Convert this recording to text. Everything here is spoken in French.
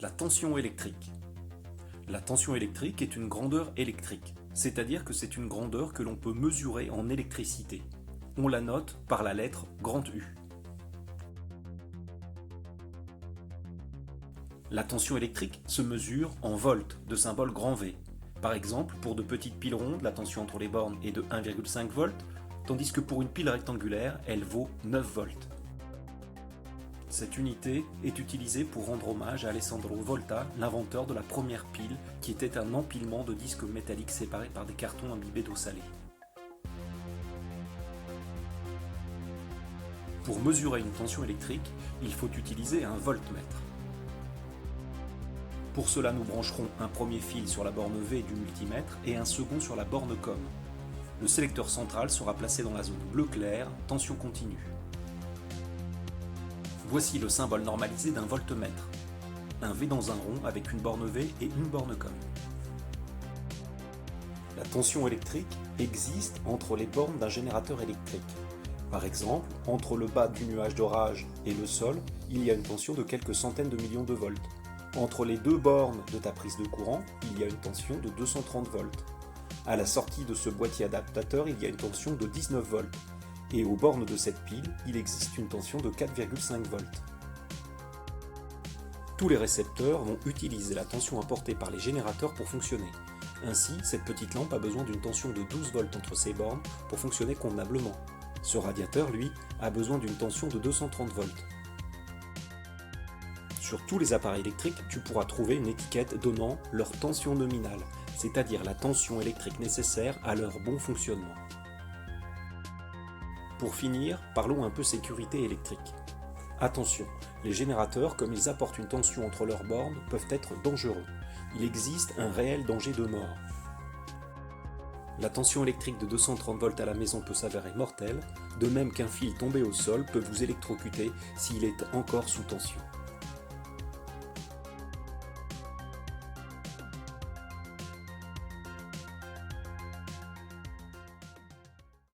La tension électrique. La tension électrique est une grandeur électrique, c'est-à-dire que c'est une grandeur que l'on peut mesurer en électricité. On la note par la lettre grand U. La tension électrique se mesure en volts, de symbole grand V. Par exemple, pour de petites piles rondes, la tension entre les bornes est de 1,5 volts, tandis que pour une pile rectangulaire, elle vaut 9 volts. Cette unité est utilisée pour rendre hommage à Alessandro Volta, l'inventeur de la première pile, qui était un empilement de disques métalliques séparés par des cartons imbibés d'eau salée. Pour mesurer une tension électrique, il faut utiliser un voltmètre. Pour cela, nous brancherons un premier fil sur la borne V du multimètre et un second sur la borne COM. Le sélecteur central sera placé dans la zone bleu clair, tension continue. Voici le symbole normalisé d'un voltmètre. Un V dans un rond avec une borne V et une borne COM. La tension électrique existe entre les bornes d'un générateur électrique. Par exemple, entre le bas du nuage d'orage et le sol, il y a une tension de quelques centaines de millions de volts. Entre les deux bornes de ta prise de courant, il y a une tension de 230 volts. À la sortie de ce boîtier adaptateur, il y a une tension de 19 volts. Et aux bornes de cette pile, il existe une tension de 4,5 volts. Tous les récepteurs vont utiliser la tension apportée par les générateurs pour fonctionner. Ainsi, cette petite lampe a besoin d'une tension de 12 volts entre ses bornes pour fonctionner convenablement. Ce radiateur, lui, a besoin d'une tension de 230 volts. Sur tous les appareils électriques, tu pourras trouver une étiquette donnant leur tension nominale, c'est-à-dire la tension électrique nécessaire à leur bon fonctionnement. Pour finir, parlons un peu sécurité électrique. Attention, les générateurs, comme ils apportent une tension entre leurs bornes, peuvent être dangereux. Il existe un réel danger de mort. La tension électrique de 230 volts à la maison peut s'avérer mortelle, de même qu'un fil tombé au sol peut vous électrocuter s'il est encore sous tension.